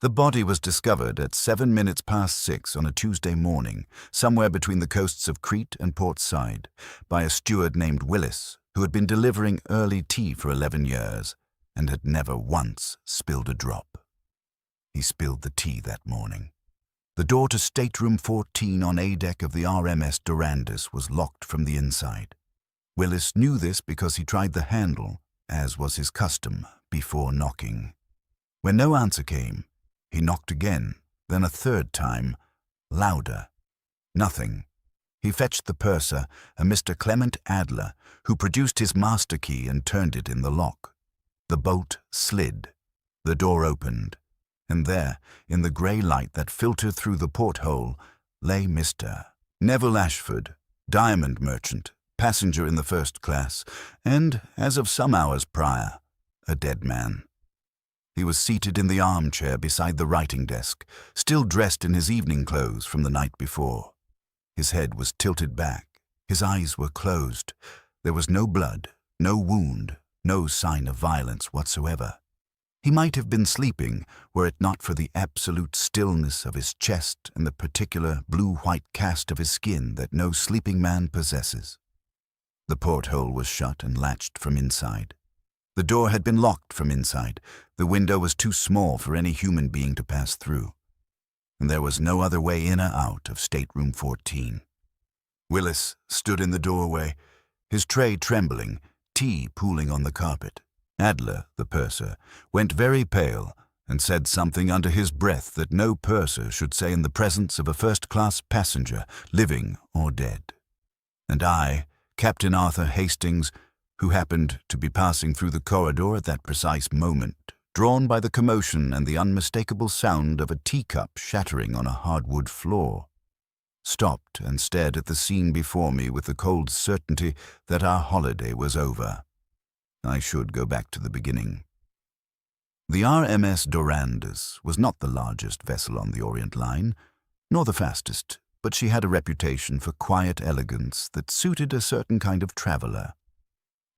The body was discovered at 6:07 on a Tuesday morning, somewhere between the coasts of Crete and Port Said, by a steward named Willis, who had been delivering early tea for 11 years and had never once spilled a drop. He spilled the tea that morning. The door to stateroom 14 on A deck of the RMS Durandus was locked from the inside. Willis knew this because he tried the handle, as was his custom, before knocking. When no answer came, he knocked again, then a third time, louder. Nothing. He fetched the purser, a Mr. Clement Adler, who produced his master key and turned it in the lock. The bolt slid. The door opened. And there, in the grey light that filtered through the porthole, lay Mr. Neville Ashford, diamond merchant, passenger in the first class, and, as of some hours prior, a dead man. He was seated in the armchair beside the writing desk, still dressed in his evening clothes from the night before. His head was tilted back. His eyes were closed. There was no blood, no wound, no sign of violence whatsoever. He might have been sleeping were it not for the absolute stillness of his chest and the particular blue-white cast of his skin that no sleeping man possesses. The porthole was shut and latched from inside. The door had been locked from inside. The window was too small for any human being to pass through. And there was no other way in or out of stateroom 14. Willis stood in the doorway, his tray trembling, tea pooling on the carpet. Adler, the purser, went very pale and said something under his breath that no purser should say in the presence of a first-class passenger, living or dead. And I, Captain Arthur Hastings, who happened to be passing through the corridor at that precise moment, drawn by the commotion and the unmistakable sound of a teacup shattering on a hardwood floor, stopped and stared at the scene before me with the cold certainty that our holiday was over. I should go back to the beginning. The RMS Durandus was not the largest vessel on the Orient Line, nor the fastest, but she had a reputation for quiet elegance that suited a certain kind of traveler,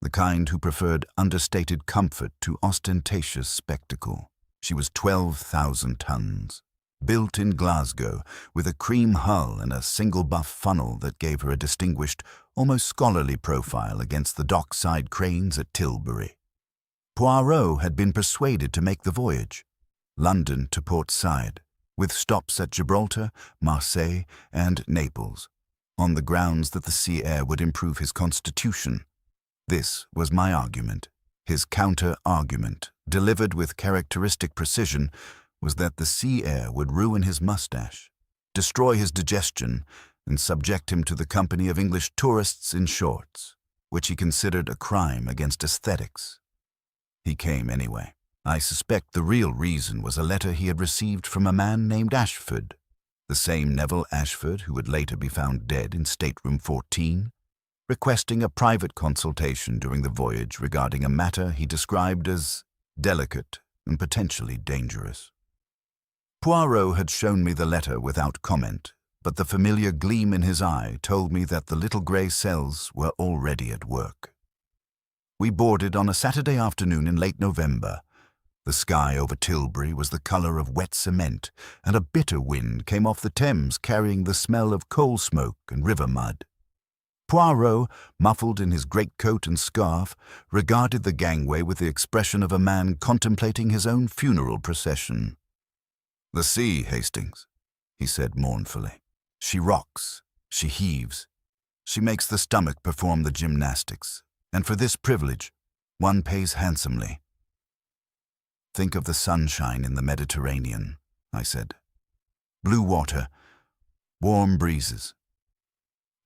the kind who preferred understated comfort to ostentatious spectacle. She was 12,000 tons, built in Glasgow, with a cream hull and a single buff funnel that gave her a distinguished, almost scholarly profile against the dockside cranes at Tilbury. Poirot had been persuaded to make the voyage, London to Port Said, with stops at Gibraltar, Marseille, and Naples, on the grounds that the sea air would improve his constitution. This was my argument. His counter-argument, delivered with characteristic precision, was that the sea air would ruin his mustache, destroy his digestion, and subject him to the company of English tourists in shorts, which he considered a crime against aesthetics. He came anyway. I suspect the real reason was a letter he had received from a man named Ashford, the same Neville Ashford who would later be found dead in stateroom 14, requesting a private consultation during the voyage regarding a matter he described as delicate and potentially dangerous. Poirot had shown me the letter without comment, but the familiar gleam in his eye told me that the little grey cells were already at work. We boarded on a Saturday afternoon in late November. The sky over Tilbury was the colour of wet cement, and a bitter wind came off the Thames carrying the smell of coal smoke and river mud. Poirot, muffled in his greatcoat and scarf, regarded the gangway with the expression of a man contemplating his own funeral procession. "The sea, Hastings," he said mournfully. "She rocks, she heaves, she makes the stomach perform the gymnastics, and for this privilege one pays handsomely." "Think of the sunshine in the Mediterranean," I said. "Blue water, warm breezes.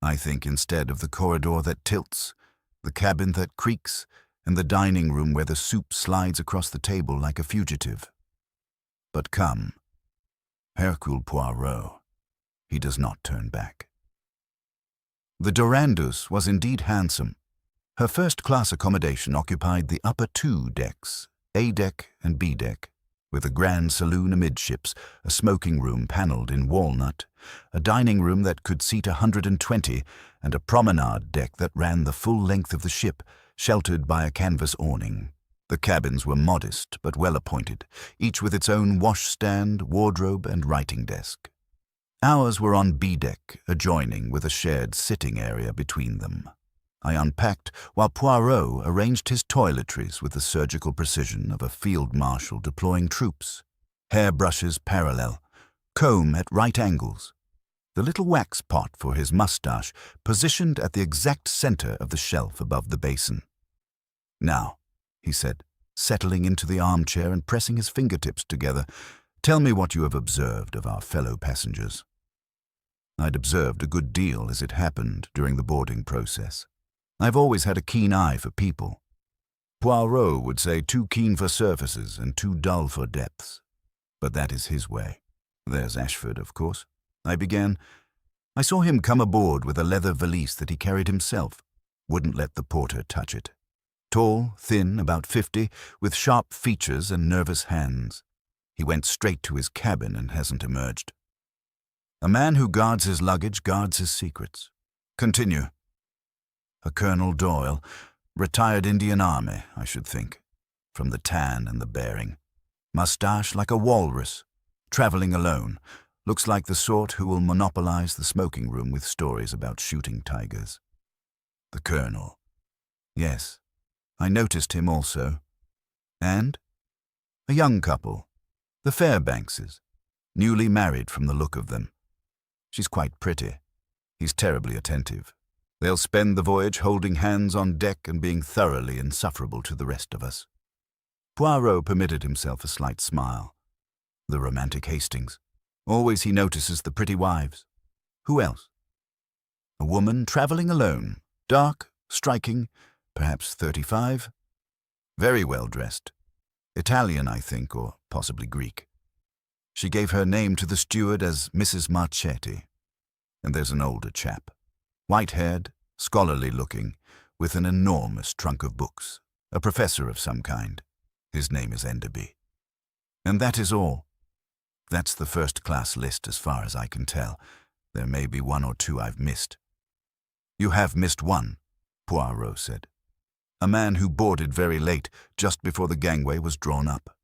I think instead of the corridor that tilts, the cabin that creaks, and the dining room where the soup slides across the table like a fugitive. But come, Hercule Poirot, he does not turn back." The Durandus was indeed handsome. Her first-class accommodation occupied the upper 2 decks, A deck and B deck, with a grand saloon amidships, a smoking room panelled in walnut, a dining room that could seat 120, and a promenade deck that ran the full length of the ship, sheltered by a canvas awning. The cabins were modest but well appointed, each with its own washstand, wardrobe, and writing desk. Ours were on B deck, adjoining, with a shared sitting area between them. I unpacked while Poirot arranged his toiletries with the surgical precision of a field marshal deploying troops. Hairbrushes parallel, comb at right angles. The little wax pot for his mustache positioned at the exact center of the shelf above the basin. "Now," he said, settling into the armchair and pressing his fingertips together, "tell me what you have observed of our fellow passengers." I'd observed a good deal as it happened during the boarding process. I've always had a keen eye for people. Poirot would say too keen for surfaces and too dull for depths. But that is his way. There's Ashford, of course. I began. I saw him come aboard with a leather valise that he carried himself. Wouldn't let the porter touch it. Tall, thin, about 50, with sharp features and nervous hands. He went straight to his cabin and hasn't emerged. A man who guards his luggage guards his secrets. Continue. A Colonel Doyle, retired Indian Army, I should think, from the tan and the bearing. Mustache like a walrus, traveling alone, looks like the sort who will monopolize the smoking room with stories about shooting tigers. The Colonel. Yes, I noticed him also. And? A young couple, the Fairbankses, newly married from the look of them. She's quite pretty. He's terribly attentive. They'll spend the voyage holding hands on deck and being thoroughly insufferable to the rest of us. Poirot permitted himself a slight smile. The romantic Hastings. Always he notices the pretty wives. Who else? A woman traveling alone, dark, striking, perhaps 35. Very well dressed. Italian, I think, or possibly Greek. She gave her name to the steward as Mrs. Marchetti. And there's an older chap. White-haired, scholarly-looking, with an enormous trunk of books. A professor of some kind. His name is Enderby. And that is all. That's the first-class list as far as I can tell. There may be one or two I've missed. You have missed one, Poirot said. A man who boarded very late, just before the gangway was drawn up.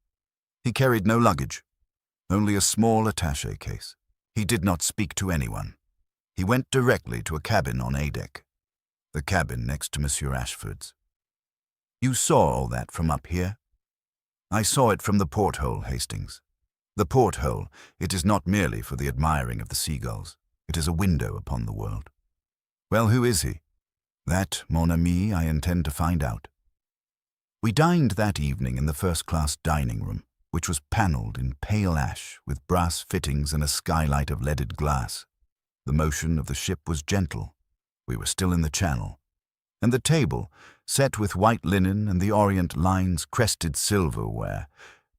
He carried no luggage, only a small attaché case. He did not speak to anyone. He went directly to a cabin on A deck, the cabin next to Monsieur Ashford's. You saw all that from up here? I saw it from the porthole, Hastings. The porthole, it is not merely for the admiring of the seagulls. It is a window upon the world. Well, who is he? That, mon ami, I intend to find out. We dined that evening in the first-class dining room, which was panelled in pale ash with brass fittings and a skylight of leaded glass. The motion of the ship was gentle. We were still in the Channel. And the table, set with white linen and the Orient lines crested silverware,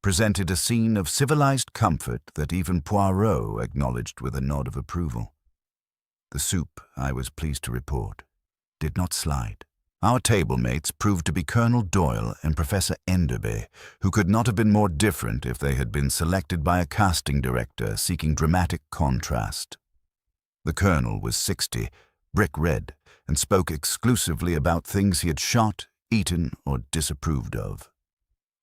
presented a scene of civilized comfort that even Poirot acknowledged with a nod of approval. The soup, I was pleased to report, did not slide. Our table mates proved to be Colonel Doyle and Professor Enderby, who could not have been more different if they had been selected by a casting director seeking dramatic contrast. The Colonel was 60, brick red, and spoke exclusively about things he had shot, eaten, or disapproved of.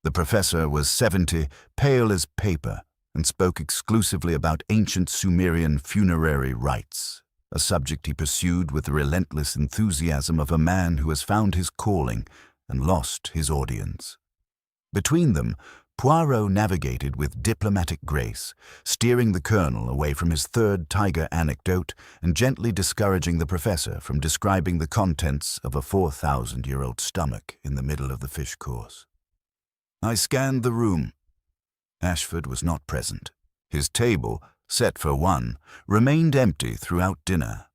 The Professor was 70, pale as paper, and spoke exclusively about ancient Sumerian funerary rites, a subject he pursued with the relentless enthusiasm of a man who has found his calling and lost his audience. Between them, Poirot navigated with diplomatic grace, steering the Colonel away from his third tiger anecdote and gently discouraging the Professor from describing the contents of a 4,000-year-old stomach in the middle of the fish course. I scanned the room. Ashford was not present. His table, set for one, remained empty throughout dinner.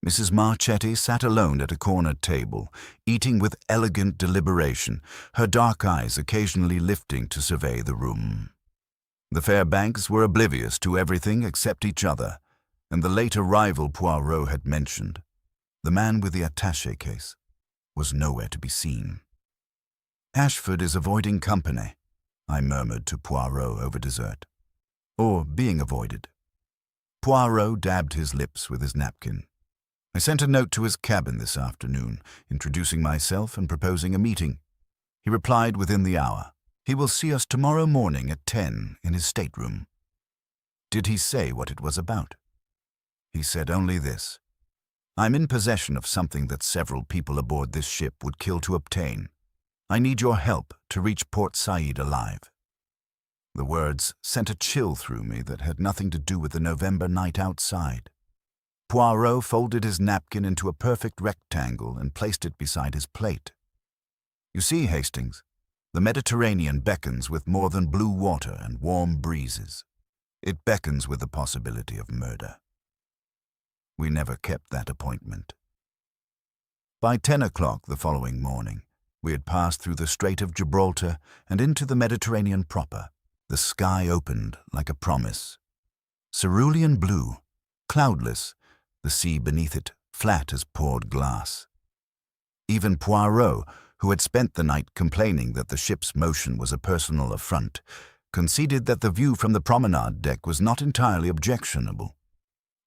Mrs. Marchetti sat alone at a corner table, eating with elegant deliberation, her dark eyes occasionally lifting to survey the room. The Fairbanks were oblivious to everything except each other, and the late arrival Poirot had mentioned, the man with the attaché case, was nowhere to be seen. Ashford is avoiding company, I murmured to Poirot over dessert. Or being avoided. Poirot dabbed his lips with his napkin. I sent a note to his cabin this afternoon, introducing myself and proposing a meeting. He replied within the hour. He will see us tomorrow morning at 10 in his stateroom. Did he say what it was about? He said only this. I'm in possession of something that several people aboard this ship would kill to obtain. I need your help to reach Port Said alive. The words sent a chill through me that had nothing to do with the November night outside. Poirot folded his napkin into a perfect rectangle and placed it beside his plate. You see, Hastings, the Mediterranean beckons with more than blue water and warm breezes. It beckons with the possibility of murder. We never kept that appointment. By 10 o'clock the following morning, we had passed through the Strait of Gibraltar and into the Mediterranean proper. The sky opened like a promise. Cerulean blue, cloudless, the sea beneath it flat as poured glass. Even Poirot, who had spent the night complaining that the ship's motion was a personal affront, conceded that the view from the promenade deck was not entirely objectionable.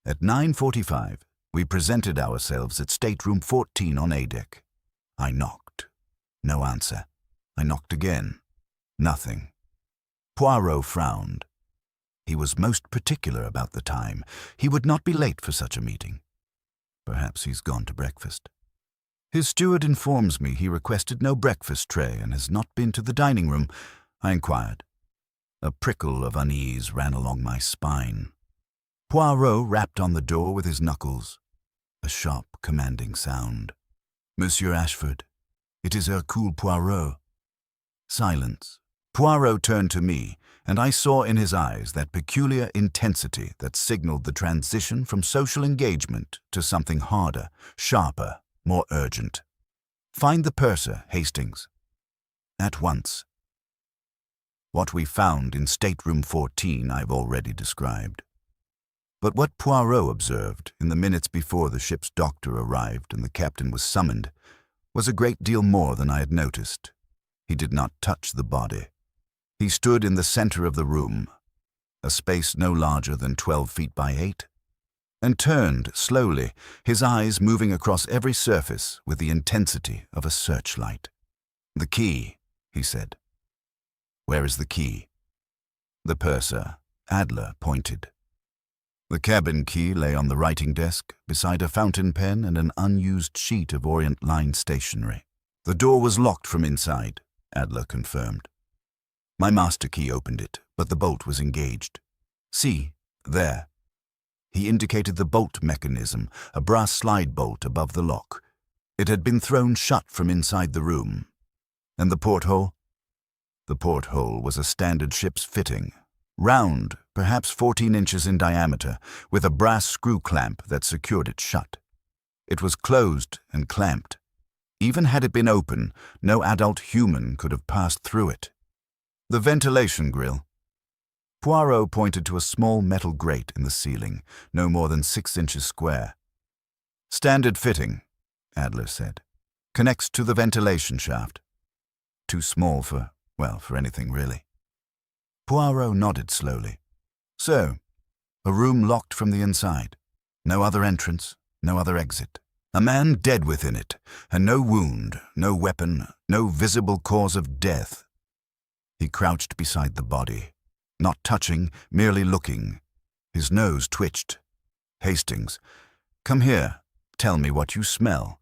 At 9:45, we presented ourselves at stateroom 14 on A deck. I knocked. No answer. I knocked again. Nothing. Poirot frowned. He was most particular about the time. He would not be late for such a meeting. Perhaps he's gone to breakfast. His steward informs me he requested no breakfast tray and has not been to the dining room. I inquired. A prickle of unease ran along my spine. Poirot rapped on the door with his knuckles. A sharp, commanding sound. Monsieur Ashford, it is Hercule Poirot. Silence. Poirot turned to me, and I saw in his eyes that peculiar intensity that signaled the transition from social engagement to something harder, sharper, more urgent. Find the purser, Hastings. At once. What we found in stateroom 14 I've already described. But what Poirot observed in the minutes before the ship's doctor arrived and the captain was summoned was a great deal more than I had noticed. He did not touch the body. He stood in the center of the room, a space no larger than 12 feet by 8, and turned slowly, his eyes moving across every surface with the intensity of a searchlight. The key, he said. Where is the key? The purser, Adler, pointed. The cabin key lay on the writing desk, beside a fountain pen and an unused sheet of Orient Line stationery. The door was locked from inside, Adler confirmed. My master key opened it, but the bolt was engaged. See, there. He indicated the bolt mechanism, a brass slide bolt above the lock. It had been thrown shut from inside the room. And the porthole? The porthole was a standard ship's fitting, round, perhaps 14 inches in diameter, with a brass screw clamp that secured it shut. It was closed and clamped. Even had it been open, no adult human could have passed through it. The ventilation grill. Poirot pointed to a small metal grate in the ceiling, no more than 6 inches square. Standard fitting, Adler said. Connects to the ventilation shaft. Too small for anything really. Poirot nodded slowly. So, a room locked from the inside. No other entrance, no other exit. A man dead within it, and no wound, no weapon, no visible cause of death. He crouched beside the body, not touching, merely looking. His nose twitched. Hastings, come here. Tell me what you smell.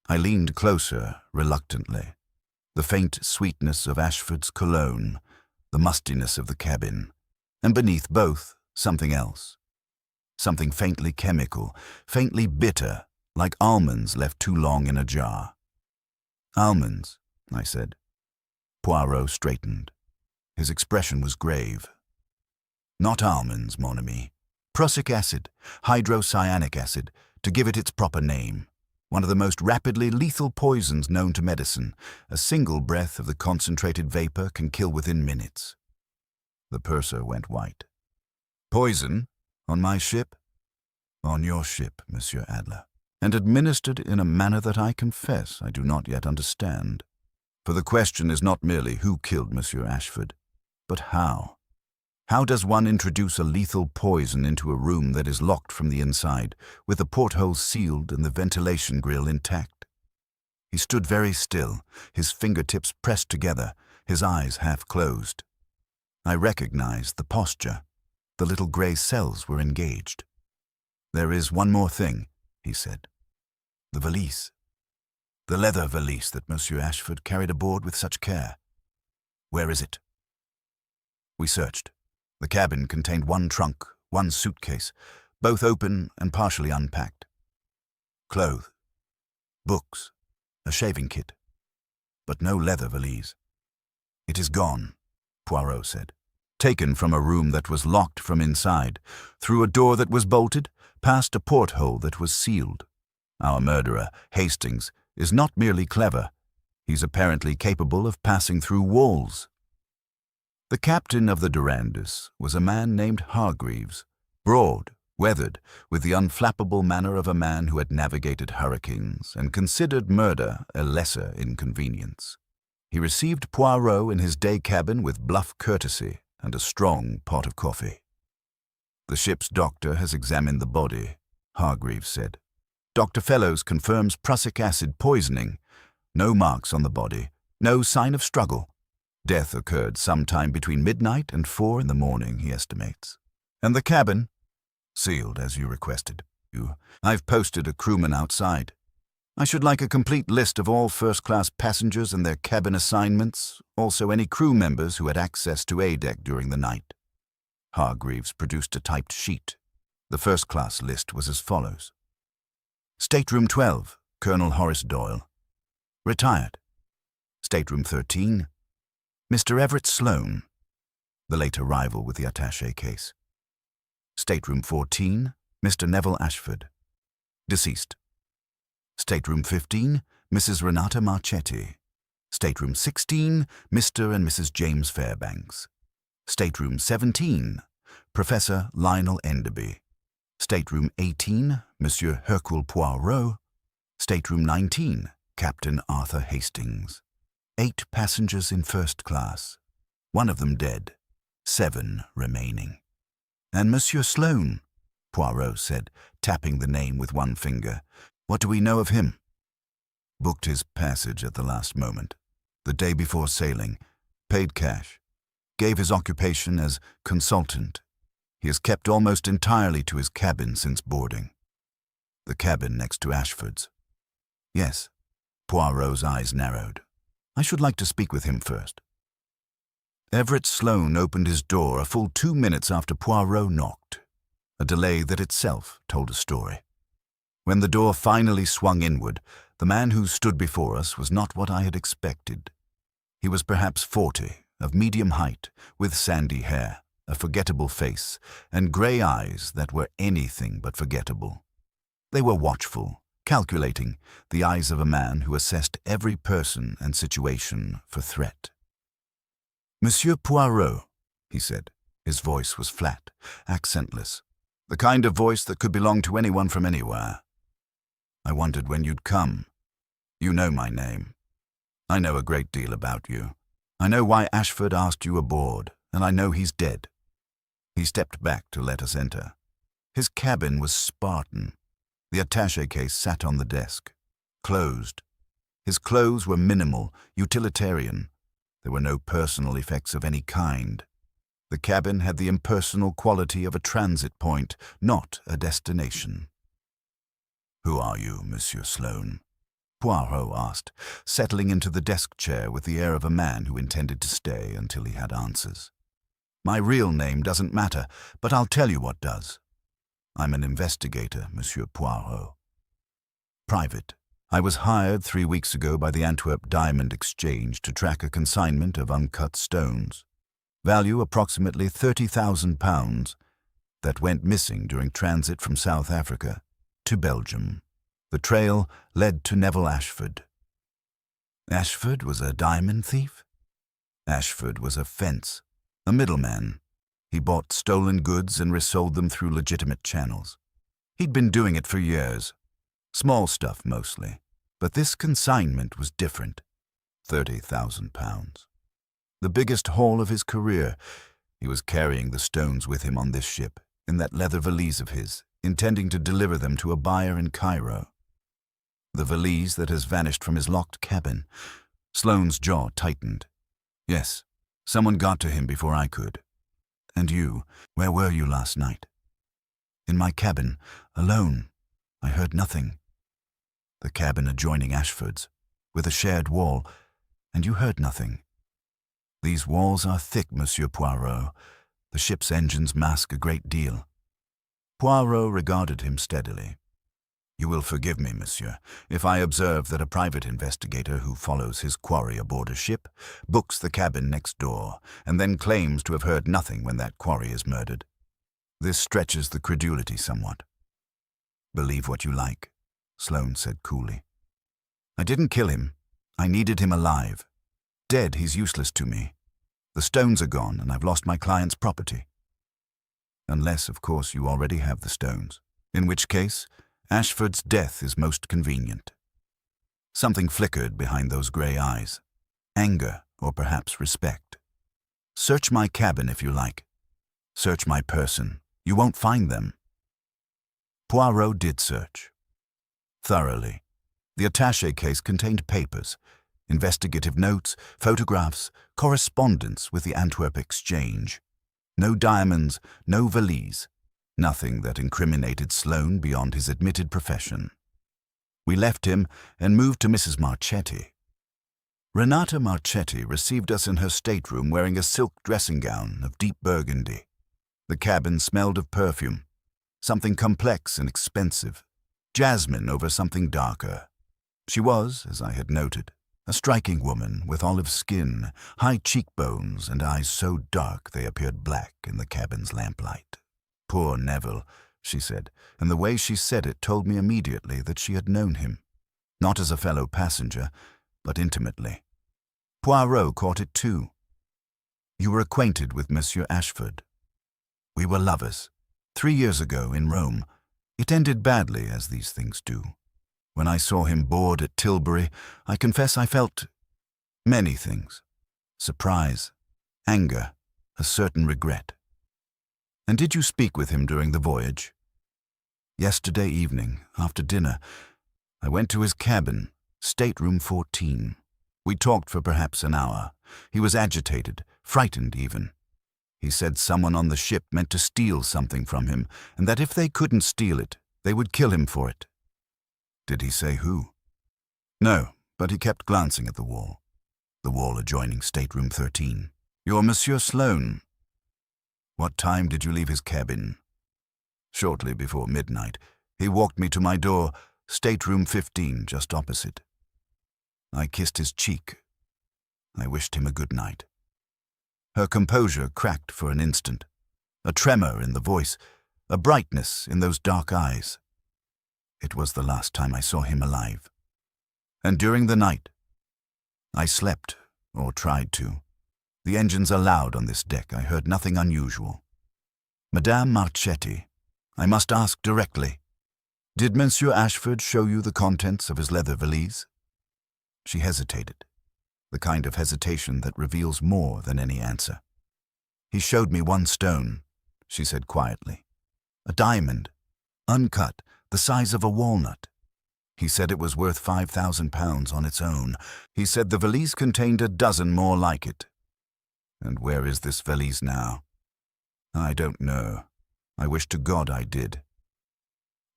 I leaned closer, reluctantly. The faint sweetness of Ashford's cologne, the mustiness of the cabin, and beneath both, something else. Something faintly chemical, faintly bitter, like almonds left too long in a jar. Almonds, I said. Poirot straightened. His expression was grave. Not almonds, mon ami. Prussic acid, hydrocyanic acid, to give it its proper name. One of the most rapidly lethal poisons known to medicine. A single breath of the concentrated vapor can kill within minutes. The purser went white. Poison? On my ship? On your ship, Monsieur Adler. And administered in a manner that I confess I do not yet understand. For the question is not merely who killed Monsieur Ashford, but how. How does one introduce a lethal poison into a room that is locked from the inside, with the porthole sealed and the ventilation grill intact? He stood very still, his fingertips pressed together, his eyes half closed. I recognized the posture. The little grey cells were engaged. "There is one more thing," he said. "The valise. The leather valise that Monsieur Ashford carried aboard with such care. Where is it?" We searched. The cabin contained one trunk, one suitcase, both open and partially unpacked. Clothes, books, a shaving kit, but no leather valise. "It is gone," Poirot said. "Taken from a room that was locked from inside, through a door that was bolted, past a porthole that was sealed. Our murderer, Hastings, is not merely clever. He's apparently capable of passing through walls." The captain of the Durandus was a man named Hargreaves, broad, weathered, with the unflappable manner of a man who had navigated hurricanes and considered murder a lesser inconvenience. He received Poirot in his day cabin with bluff courtesy and a strong pot of coffee. "The ship's doctor has examined the body," Hargreaves said. "Dr. Fellows confirms prussic acid poisoning. No marks on the body, no sign of struggle. Death occurred sometime between midnight and 4 in the morning, he estimates. And the cabin? Sealed, as you requested. I've posted a crewman outside. I should like a complete list of all first-class passengers and their cabin assignments, also any crew members who had access to A-deck during the night." Hargreaves produced a typed sheet. The first-class list was as follows. Stateroom 12, Colonel Horace Doyle. Retired. Stateroom 13, Mr. Everett Sloane, the late arrival with the attaché case. Stateroom 14, Mr. Neville Ashford, deceased. Stateroom 15, Mrs. Renata Marchetti. Stateroom 16, Mr. and Mrs. James Fairbanks. Stateroom 17, Professor Lionel Enderby. Stateroom 18, Monsieur Hercule Poirot. Stateroom 19, Captain Arthur Hastings. 8 passengers in first class, 1 of them dead, 7 remaining. "And Monsieur Sloane," Poirot said, tapping the name with one finger. "What do we know of him?" "Booked his passage at the last moment, the day before sailing, paid cash, gave his occupation as consultant. He has kept almost entirely to his cabin since boarding." "The cabin next to Ashford's?" "Yes." Poirot's eyes narrowed. "I should like to speak with him first." Everett Sloane opened his door a full 2 minutes after Poirot knocked, a delay that itself told a story. When the door finally swung inward, the man who stood before us was not what I had expected. He was perhaps 40, of medium height, with sandy hair, a forgettable face, and grey eyes that were anything but forgettable. They were watchful, calculating, the eyes of a man who assessed every person and situation for threat. "Monsieur Poirot," he said. His voice was flat, accentless, the kind of voice that could belong to anyone from anywhere. "I wondered when you'd come. You know my name. I know a great deal about you. I know why Ashford asked you aboard, and I know he's dead." He stepped back to let us enter. His cabin was Spartan. The attaché case sat on the desk, closed. His clothes were minimal, utilitarian. There were no personal effects of any kind. The cabin had the impersonal quality of a transit point, not a destination. "Who are you, Monsieur Sloane?" Poirot asked, settling into the desk chair with the air of a man who intended to stay until he had answers. "My real name doesn't matter, but I'll tell you what does. I'm an investigator, Monsieur Poirot. Private. I was hired 3 weeks ago by the Antwerp Diamond Exchange to track a consignment of uncut stones, value approximately £30,000, that went missing during transit from South Africa to Belgium. The trail led to Neville Ashford." "Ashford was a diamond thief?" "Ashford was a fence, a middleman. He bought stolen goods and resold them through legitimate channels. He'd been doing it for years. Small stuff mostly. But this consignment was different. £30,000. The biggest haul of his career. He was carrying the stones with him on this ship, in that leather valise of his, intending to deliver them to a buyer in Cairo. The valise that has vanished from his locked cabin. Sloane's jaw tightened. Yes, someone got to him before I could. And you, where were you last night? In my cabin, alone. I heard nothing. The cabin adjoining Ashford's, with a shared wall, and you heard nothing. These walls are thick, Monsieur Poirot. The ship's engines mask a great deal. Poirot regarded him steadily. You will forgive me, monsieur, if I observe that a private investigator who follows his quarry aboard a ship books the cabin next door and then claims to have heard nothing when that quarry is murdered. This stretches the credulity somewhat. Believe what you like, Sloane said coolly. I didn't kill him. I needed him alive. Dead, he's useless to me. The stones are gone and I've lost my client's property. Unless, of course, you already have the stones, in which case Ashford's death is most convenient. Something flickered behind those grey eyes. Anger, or perhaps respect. Search my cabin if you like. Search my person. You won't find them. Poirot did search. Thoroughly. The attaché case contained papers, investigative notes, photographs, correspondence with the Antwerp Exchange. No diamonds, no valise. Nothing that incriminated Sloane beyond his admitted profession. We left him and moved to Mrs. Marchetti. Renata Marchetti received us in her stateroom wearing a silk dressing gown of deep burgundy. The cabin smelled of perfume, something complex and expensive, jasmine over something darker. She was, as I had noted, a striking woman with olive skin, high cheekbones, and eyes so dark they appeared black in the cabin's lamplight. Poor Neville, she said, and the way she said it told me immediately that she had known him, not as a fellow passenger, but intimately. Poirot caught it too. You were acquainted with Monsieur Ashford. We were lovers. 3 years ago in Rome. It ended badly, as these things do. When I saw him board at Tilbury, I confess I felt many things. Surprise, anger, a certain regret. And did you speak with him during the voyage? Yesterday evening, after dinner, I went to his cabin, stateroom 14. We talked for perhaps an hour. He was agitated, frightened even. He said someone on the ship meant to steal something from him, and that if they couldn't steal it, they would kill him for it. Did he say who? No, but he kept glancing at the wall adjoining stateroom 13. You're Monsieur Sloane. What time did you leave his cabin? Shortly before midnight. He walked me to my door, stateroom 15, just opposite. I kissed his cheek. I wished him a good night. Her composure cracked for an instant. A tremor in the voice, a brightness in those dark eyes. It was the last time I saw him alive. And during the night, I slept, or tried to. The engines are loud on this deck. I heard nothing unusual. Madame Marchetti, I must ask directly, did Monsieur Ashford show you the contents of his leather valise? She hesitated, the kind of hesitation that reveals more than any answer. He showed me one stone, she said quietly. A diamond, uncut, the size of a walnut. He said it was worth £5,000 on its own. He said the valise contained a dozen more like it. And where is this valise now? I don't know. I wish to God I did.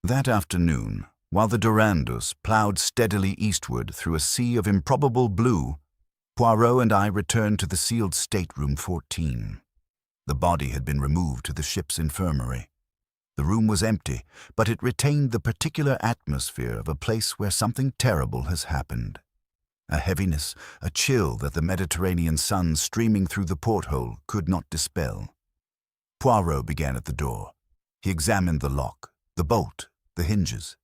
That afternoon, while the Durandus ploughed steadily eastward through a sea of improbable blue, Poirot and I returned to the sealed stateroom 14. The body had been removed to the ship's infirmary. The room was empty, but it retained the particular atmosphere of a place where something terrible has happened. A heaviness, a chill that the Mediterranean sun streaming through the porthole could not dispel. Poirot began at the door. He examined the lock, the bolt, the hinges.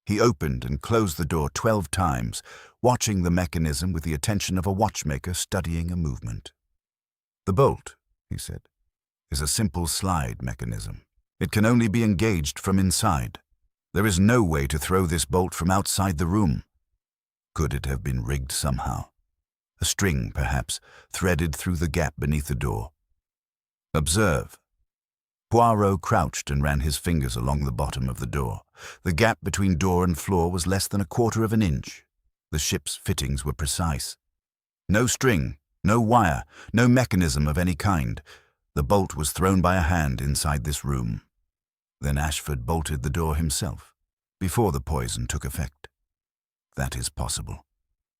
He opened and closed the door 12 times, watching the mechanism with the attention of a watchmaker studying a movement. The bolt, he said, is a simple slide mechanism. It can only be engaged from inside. There is no way to throw this bolt from outside the room. Could it have been rigged somehow? A string, perhaps, threaded through the gap beneath the door. Observe. Poirot crouched and ran his fingers along the bottom of the door. The gap between door and floor was less than 1/4 of an inch. The ship's fittings were precise. No string, no wire, no mechanism of any kind. The bolt was thrown by a hand inside this room. Then Ashford bolted the door himself, before the poison took effect. That is possible.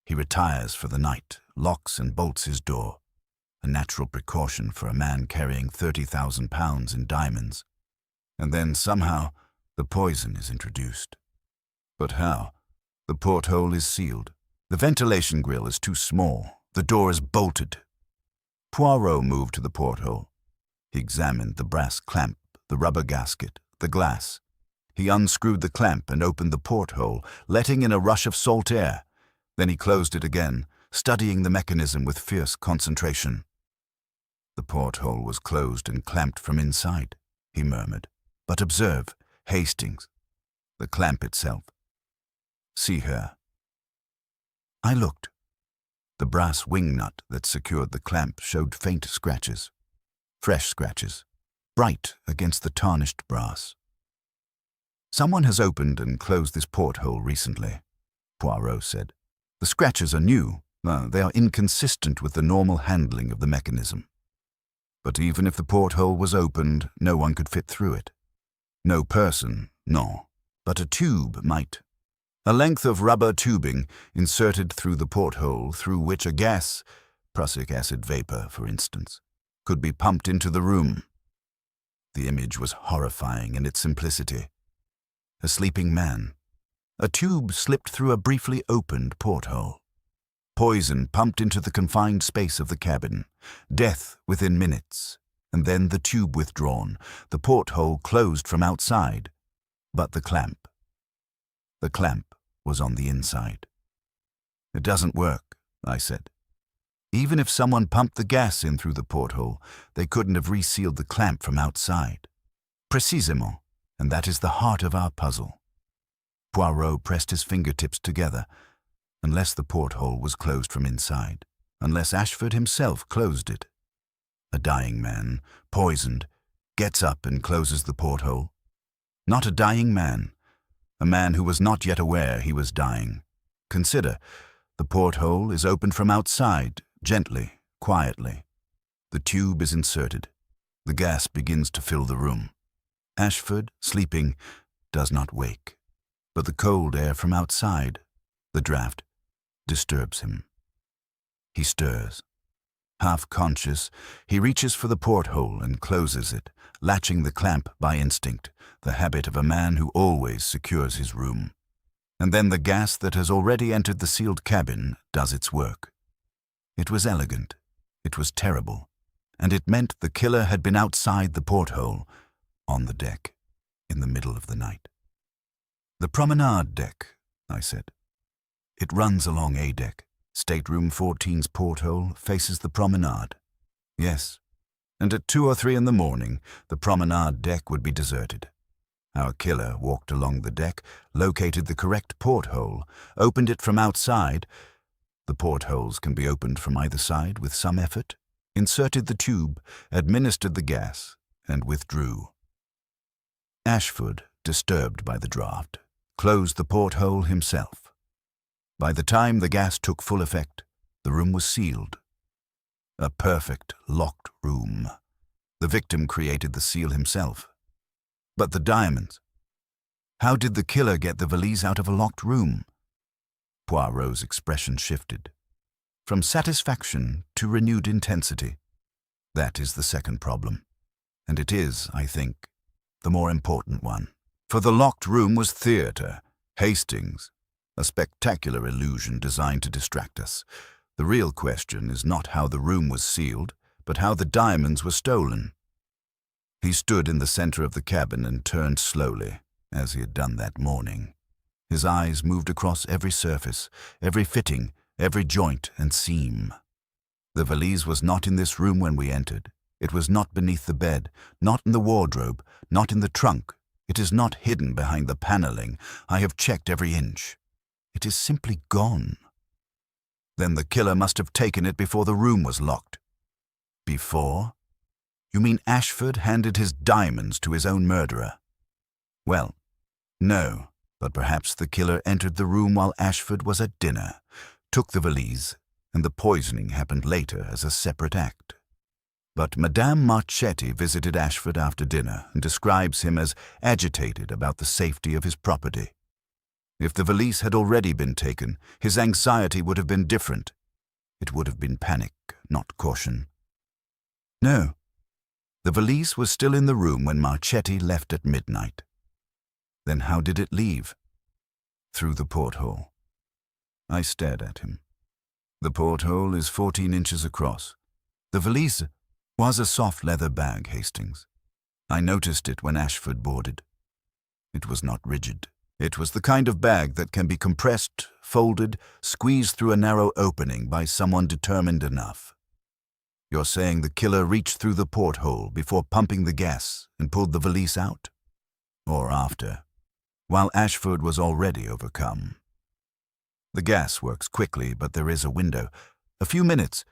He retires for the night, locks and bolts his door, a natural precaution for a man carrying £30,000 in diamonds. And then somehow the poison is introduced. But how? The porthole is sealed. The ventilation grill is too small. The door is bolted. Poirot moved to the porthole. He examined the brass clamp, the rubber gasket, the glass. He unscrewed the clamp and opened the porthole, letting in a rush of salt air. Then he closed it again, studying the mechanism with fierce concentration. The porthole was closed and clamped from inside, he murmured. But observe, Hastings, the clamp itself. See her. I looked. The brass wing nut that secured the clamp showed faint scratches. Fresh scratches, bright against the tarnished brass. Someone has opened and closed this porthole recently, Poirot said. The scratches are new. They are inconsistent with the normal handling of the mechanism. But even if the porthole was opened, no one could fit through it. No person, no, but a tube might. A length of rubber tubing inserted through the porthole through which a gas, prussic acid vapor, for instance, could be pumped into the room. The image was horrifying in its simplicity. A sleeping man. A tube slipped through a briefly opened porthole. Poison pumped into the confined space of the cabin. Death within minutes. And then the tube withdrawn. The porthole closed from outside. But the clamp. The clamp was on the inside. It doesn't work, I said. Even if someone pumped the gas in through the porthole, they couldn't have resealed the clamp from outside. Précisément, and that is the heart of our puzzle. Poirot pressed his fingertips together. Unless the porthole was closed from inside, unless Ashford himself closed it. A dying man, poisoned, gets up and closes the porthole. Not a dying man, a man who was not yet aware he was dying. Consider, the porthole is opened from outside, gently, quietly. The tube is inserted. The gas begins to fill the room. Ashford, sleeping, does not wake. But the cold air from outside, the draught, disturbs him. He stirs. Half conscious, he reaches for the porthole and closes it, latching the clamp by instinct, the habit of a man who always secures his room. And then the gas that has already entered the sealed cabin does its work. It was elegant. It was terrible. And it meant the killer had been outside the porthole, on the deck, in the middle of the night. The promenade deck, I said. It runs along A deck. Stateroom 14's porthole faces the promenade. Yes, and at 2 or 3 in the morning, the promenade deck would be deserted. Our killer walked along the deck, located the correct porthole, opened it from outside. The portholes can be opened from either side with some effort, inserted the tube, administered the gas, and withdrew. Ashford, disturbed by the draught, closed the porthole himself. By the time the gas took full effect, the room was sealed. A perfect, locked room. The victim created the seal himself. But the diamonds? How did the killer get the valise out of a locked room? Poirot's expression shifted, from satisfaction to renewed intensity. That is the second problem, and it is, I think, the more important one. For the locked room was theatre, Hastings, a spectacular illusion designed to distract us. The real question is not how the room was sealed, but how the diamonds were stolen. He stood in the center of the cabin and turned slowly, as he had done that morning. His eyes moved across every surface, every fitting, every joint and seam. The valise was not in this room when we entered. It was not beneath the bed, not in the wardrobe, not in the trunk. It is not hidden behind the paneling. I have checked every inch. It is simply gone. Then the killer must have taken it before the room was locked. Before? You mean Ashford handed his diamonds to his own murderer? Well, No, but perhaps the killer entered the room while Ashford was at dinner, took the valise, and the poisoning happened later as a separate act. But Madame Marchetti visited Ashford after dinner and describes him as agitated about the safety of his property. If the valise had already been taken, his anxiety would have been different. It would have been panic, not caution. No, the valise was still in the room when Marchetti left at midnight. Then how did it leave? Through the porthole. I stared at him. The porthole is 14 inches across. The valise was a soft leather bag, Hastings. I noticed it when Ashford boarded. It was not rigid. It was the kind of bag that can be compressed, folded, squeezed through a narrow opening by someone determined enough. You're saying the killer reached through the porthole before pumping the gas and pulled the valise out? Or after, while Ashford was already overcome? The gas works quickly, but there is a window, a few minutes,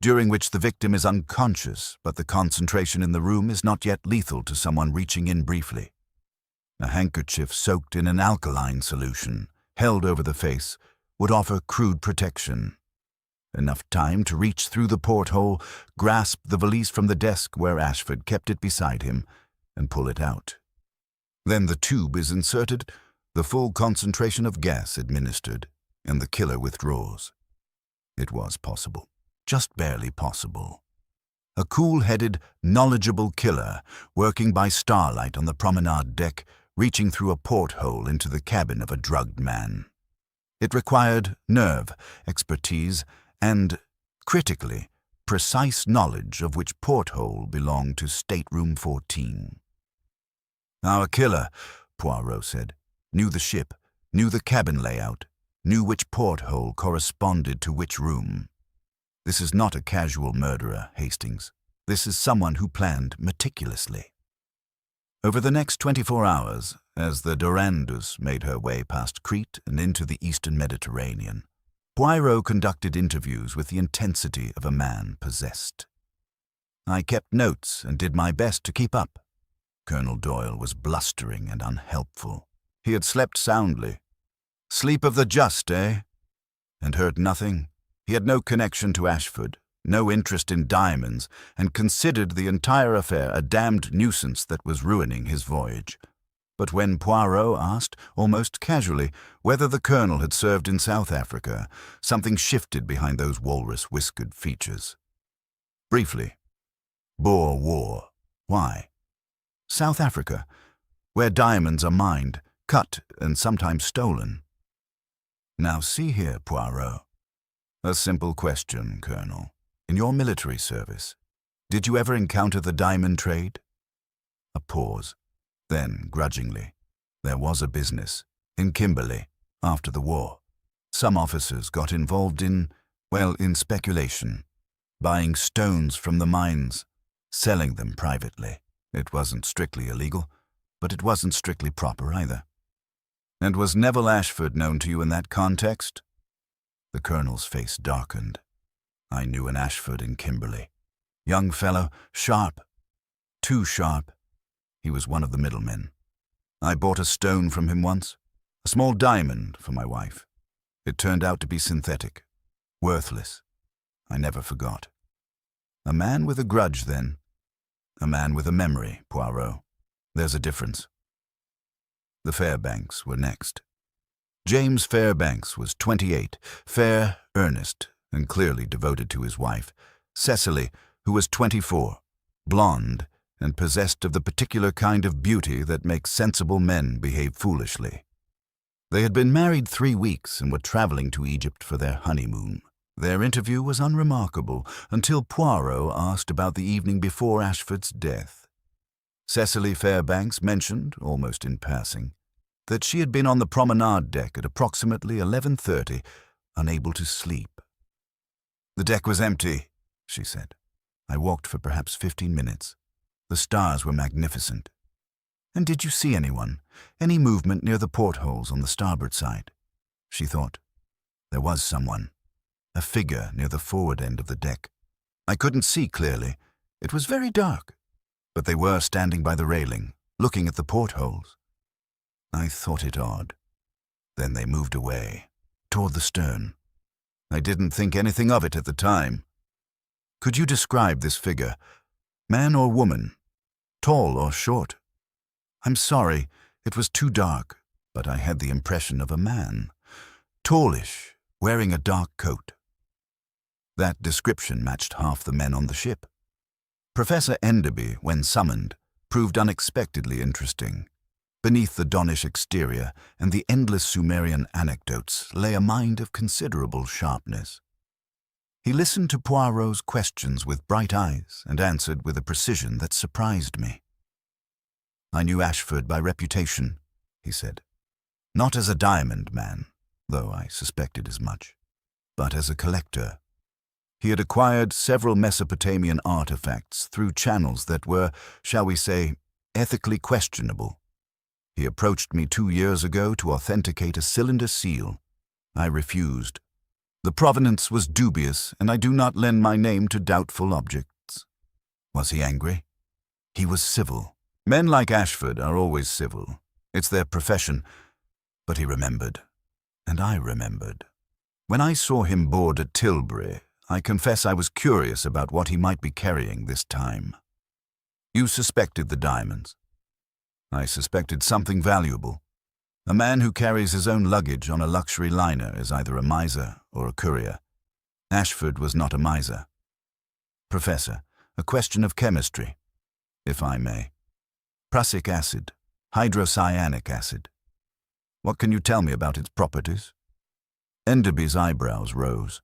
during which the victim is unconscious, but the concentration in the room is not yet lethal to someone reaching in briefly. A handkerchief soaked in an alkaline solution, held over the face, would offer crude protection. Enough time to reach through the porthole, grasp the valise from the desk where Ashford kept it beside him, and pull it out. Then the tube is inserted, the full concentration of gas administered, and the killer withdraws. It was possible. Just barely possible. A cool-headed, knowledgeable killer, working by starlight on the promenade deck, reaching through a porthole into the cabin of a drugged man. It required nerve, expertise, and, critically, precise knowledge of which porthole belonged to stateroom 14. Our killer, Poirot said, knew the ship, knew the cabin layout, knew which porthole corresponded to which room. This is not a casual murderer, Hastings. This is someone who planned meticulously. Over the next 24 hours, as the Durandus made her way past Crete and into the eastern Mediterranean, Poirot conducted interviews with the intensity of a man possessed. I kept notes and did my best to keep up. Colonel Doyle was blustering and unhelpful. He had slept soundly. Sleep of the just, eh? And heard nothing. He had no connection to Ashford, no interest in diamonds, and considered the entire affair a damned nuisance that was ruining his voyage. But when Poirot asked, almost casually, whether the colonel had served in South Africa, something shifted behind those walrus-whiskered features. Briefly. Boer War. Why? South Africa, where diamonds are mined, cut, and sometimes stolen. Now see here, Poirot. A simple question, Colonel. In your military service, did you ever encounter the diamond trade? A pause. Then, grudgingly, there was a business, in Kimberley, after the war. Some officers got involved in speculation, buying stones from the mines, selling them privately. It wasn't strictly illegal, but it wasn't strictly proper either. And was Neville Ashford known to you in that context? The colonel's face darkened. I knew an Ashford in Kimberley. Young fellow, sharp. Too sharp. He was one of the middlemen. I bought a stone from him once, a small diamond for my wife. It turned out to be synthetic, worthless. I never forgot. A man with a grudge, then. A man with a memory, Poirot. There's a difference. The Fairbanks were next. James Fairbanks was 28, fair, earnest, and clearly devoted to his wife. Cecily, who was 24, blonde, and possessed of the particular kind of beauty that makes sensible men behave foolishly. They had been married 3 weeks and were traveling to Egypt for their honeymoon. Their interview was unremarkable until Poirot asked about the evening before Ashford's death. Cecily Fairbanks mentioned, almost in passing, that she had been on the promenade deck at approximately 11:30, unable to sleep. The deck was empty, she said. I walked for perhaps 15 minutes. The stars were magnificent. And did you see anyone? Any movement near the portholes on the starboard side? She thought. There was someone. A figure near the forward end of the deck. I couldn't see clearly. It was very dark. But they were standing by the railing, looking at the portholes. I thought it odd. Then they moved away, toward the stern. I didn't think anything of it at the time. Could you describe this figure? Man or woman? Tall or short? I'm sorry, it was too dark, but I had the impression of a man. Tallish, wearing a dark coat. That description matched half the men on the ship. Professor Enderby, when summoned, proved unexpectedly interesting. Beneath the donnish exterior and the endless Sumerian anecdotes lay a mind of considerable sharpness. He listened to Poirot's questions with bright eyes and answered with a precision that surprised me. I knew Ashford by reputation, he said. Not as a diamond man, though I suspected as much, but as a collector. He had acquired several Mesopotamian artifacts through channels that were, shall we say, ethically questionable. He approached me 2 years ago to authenticate a cylinder seal. I refused. The provenance was dubious, and I do not lend my name to doubtful objects. Was he angry? He was civil. Men like Ashford are always civil. It's their profession. But he remembered, and I remembered. When I saw him board at Tilbury, I confess I was curious about what he might be carrying this time. You suspected the diamonds. I suspected something valuable. A man who carries his own luggage on a luxury liner is either a miser or a courier. Ashford was not a miser. Professor, a question of chemistry, if I may. Prussic acid, hydrocyanic acid. What can you tell me about its properties? Enderby's eyebrows rose.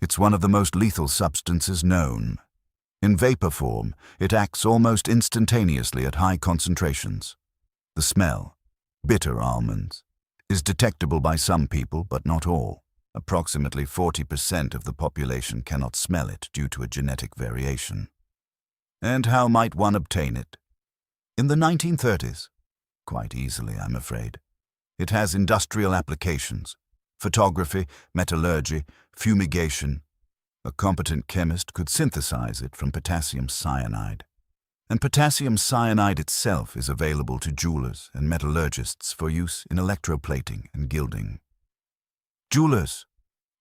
It's one of the most lethal substances known. In vapor form, it acts almost instantaneously at high concentrations. The smell, bitter almonds, is detectable by some people, but not all. Approximately 40% of the population cannot smell it due to a genetic variation. And how might one obtain it? In the 1930s? Quite easily, I'm afraid. It has industrial applications: photography, metallurgy, fumigation. A competent chemist could synthesize it from potassium cyanide. And potassium cyanide itself is available to jewelers and metallurgists for use in electroplating and gilding. Jewelers,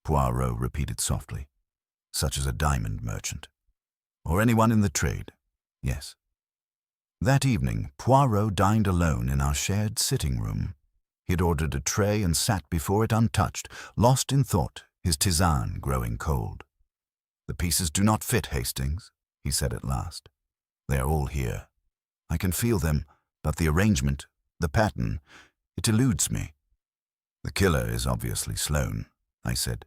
Poirot repeated softly. Such as a diamond merchant. Or anyone in the trade, yes. That evening, Poirot dined alone in our shared sitting room. He had ordered a tray and sat before it untouched, lost in thought, his tisane growing cold. The pieces do not fit, Hastings, he said at last. They are all here. I can feel them, but the arrangement, the pattern, it eludes me. The killer is obviously Sloane, I said.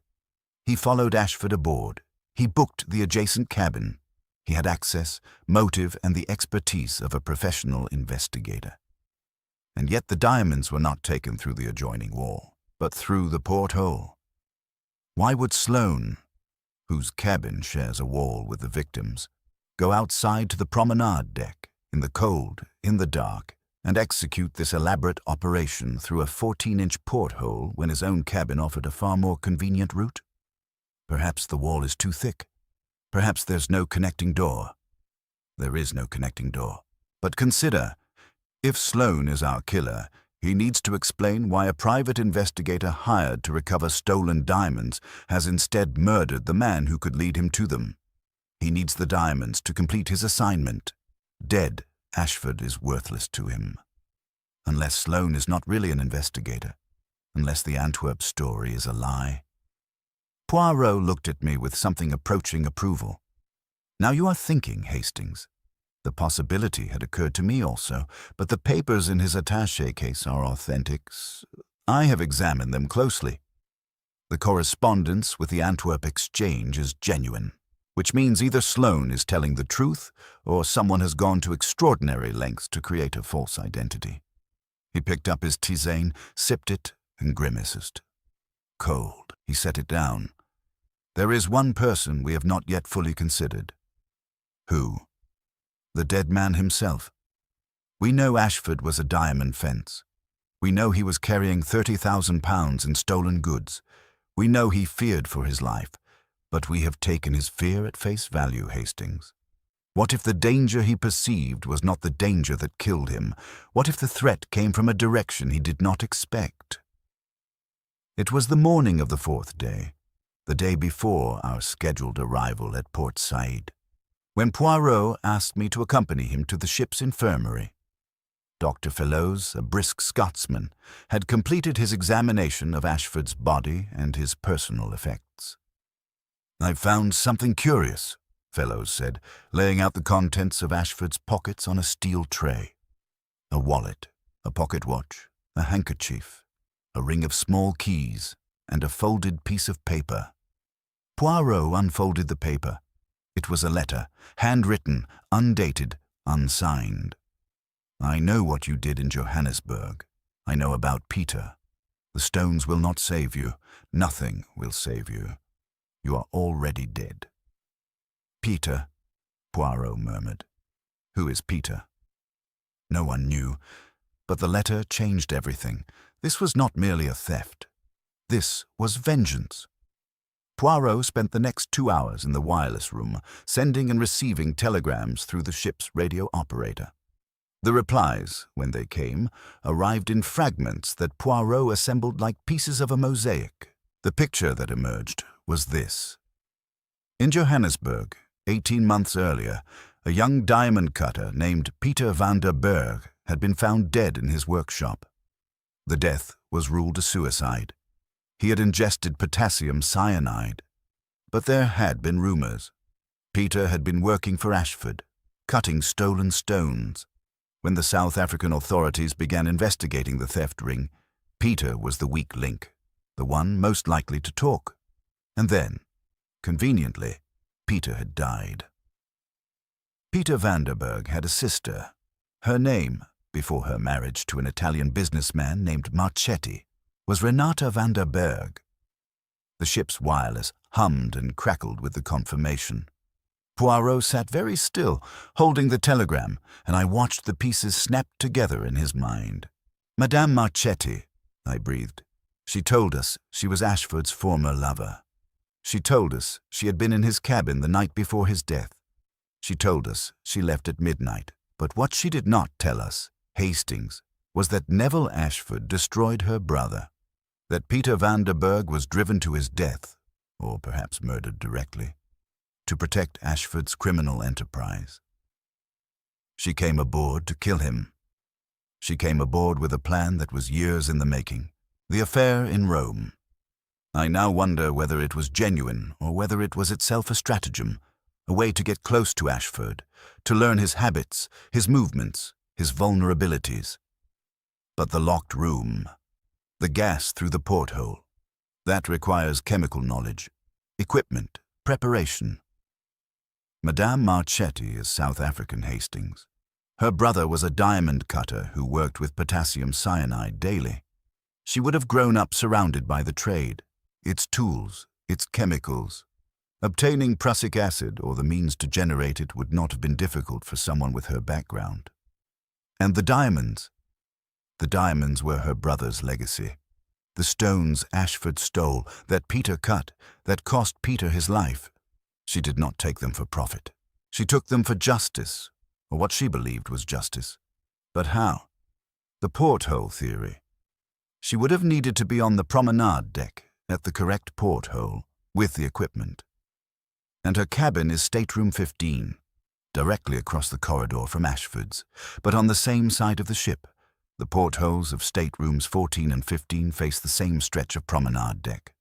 He followed Ashford aboard. He booked the adjacent cabin. He had access, motive, and the expertise of a professional investigator. And yet the diamonds were not taken through the adjoining wall, but through the porthole. Why would Sloane, whose cabin shares a wall with the victims, go outside to the promenade deck, in the cold, in the dark, and execute this elaborate operation through a 14-inch porthole when his own cabin offered a far more convenient route? Perhaps the wall is too thick. Perhaps there's no connecting door. There is no connecting door. But consider, if Sloane is our killer, he needs to explain why a private investigator hired to recover stolen diamonds has instead murdered the man who could lead him to them. He needs the diamonds to complete his assignment. Dead, Ashford is worthless to him. Unless Sloane is not really an investigator. Unless the Antwerp story is a lie. Poirot looked at me with something approaching approval. Now you are thinking, Hastings. The possibility had occurred to me also, but the papers in his attaché case are authentic. I have examined them closely. The correspondence with the Antwerp Exchange is genuine, which means either Sloane is telling the truth or someone has gone to extraordinary lengths to create a false identity. He picked up his tisane, sipped it, and grimaced. Cold. He set it down. There is one person we have not yet fully considered. Who? The dead man himself. We know Ashford was a diamond fence. We know he was carrying £30,000 in stolen goods. We know he feared for his life, but we have taken his fear at face value, Hastings. What if the danger he perceived was not the danger that killed him? What if the threat came from a direction he did not expect? It was the morning of the fourth day, the day before our scheduled arrival at Port Said, when Poirot asked me to accompany him to the ship's infirmary. Dr. Fellows, a brisk Scotsman, had completed his examination of Ashford's body and his personal effects. "I've found something curious," Fellows said, laying out the contents of Ashford's pockets on a steel tray. A wallet, a pocket watch, a handkerchief, a ring of small keys, and a folded piece of paper. Poirot unfolded the paper. It was a letter, handwritten, undated, unsigned. "I know what you did in Johannesburg. I know about Peter. The stones will not save you. Nothing will save you. You are already dead." "Peter," Poirot murmured. "Who is Peter?" No one knew, but the letter changed everything. This was not merely a theft. This was vengeance. Poirot spent the next 2 hours in the wireless room, sending and receiving telegrams through the ship's radio operator. The replies, when they came, arrived in fragments that Poirot assembled like pieces of a mosaic. The picture that emerged was this. In Johannesburg, 18 months earlier, a young diamond cutter named Peter van der Berg had been found dead in his workshop. The death was ruled a suicide. He had ingested potassium cyanide. But there had been rumors. Peter had been working for Ashford, cutting stolen stones. When the South African authorities began investigating the theft ring, Peter was the weak link, the one most likely to talk. And then, conveniently, Peter had died. Peter van der Berg had a sister. Her name, before her marriage to an Italian businessman named Marchetti, was Renata van der Berg. The ship's wireless hummed and crackled with the confirmation. Poirot sat very still, holding the telegram, and I watched the pieces snap together in his mind. "Madame Marchetti," I breathed. "She told us she was Ashford's former lover. She told us she had been in his cabin the night before his death. She told us she left at midnight. But what she did not tell us, Hastings, was that Neville Ashford destroyed her brother, that Peter van der Berg was driven to his death, or perhaps murdered directly, to protect Ashford's criminal enterprise. She came aboard to kill him. She came aboard with a plan that was years in the making, the affair in Rome. I now wonder whether it was genuine or whether it was itself a stratagem, a way to get close to Ashford, to learn his habits, his movements, his vulnerabilities. But the locked room, the gas through the porthole, that requires chemical knowledge, equipment, preparation. Madame Marchetti is South African, Hastings. Her brother was a diamond cutter who worked with potassium cyanide daily. She would have grown up surrounded by the trade, its tools, its chemicals. Obtaining prussic acid or the means to generate it would not have been difficult for someone with her background. And the diamonds were her brother's legacy. The stones Ashford stole, that Peter cut, that cost Peter his life. She did not take them for profit. She took them for justice, or what she believed was justice. But how? The porthole theory. She would have needed to be on the promenade deck, at the correct porthole, with the equipment. And her cabin is stateroom 15, directly across the corridor from Ashford's, but on the same side of the ship. The portholes of staterooms 14 and 15 face the same stretch of promenade deck.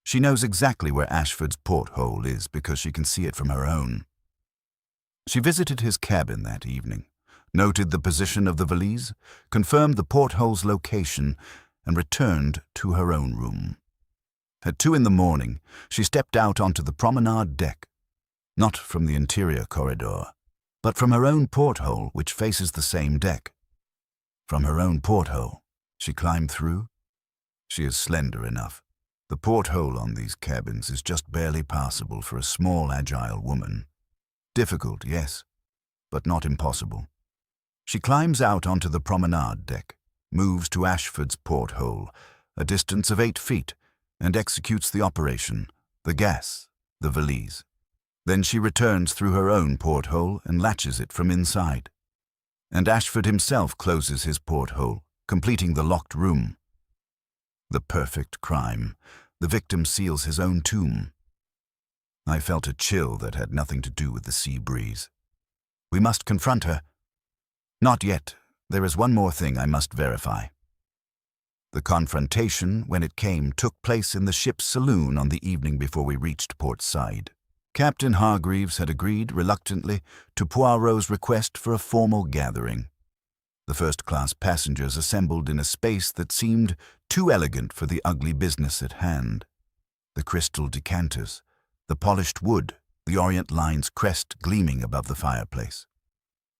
She knows exactly where Ashford's porthole is because she can see it from her own. She visited his cabin that evening, noted the position of the valise, confirmed the porthole's location, and returned to her own room. At 2 in the morning, she stepped out onto the promenade deck, not from the interior corridor, but from her own porthole, which faces the same deck. From her own porthole, she climbed through. She is slender enough. The porthole on these cabins is just barely passable for a small, agile woman. Difficult, yes, but not impossible. She climbs out onto the promenade deck, moves to Ashford's porthole, a distance of 8 feet, and executes the operation, the gas, the valise. Then she returns through her own porthole and latches it from inside. And Ashford himself closes his porthole, completing the locked room. The perfect crime. The victim seals his own tomb. I felt a chill that had nothing to do with the sea breeze. We must confront her. Not yet. There is one more thing I must verify. The confrontation, when it came, took place in the ship's saloon on the evening before we reached Port Said. Captain Hargreaves had agreed, reluctantly, to Poirot's request for a formal gathering. The first-class passengers assembled in a space that seemed too elegant for the ugly business at hand. The crystal decanters, the polished wood, the Orient Line's crest gleaming above the fireplace.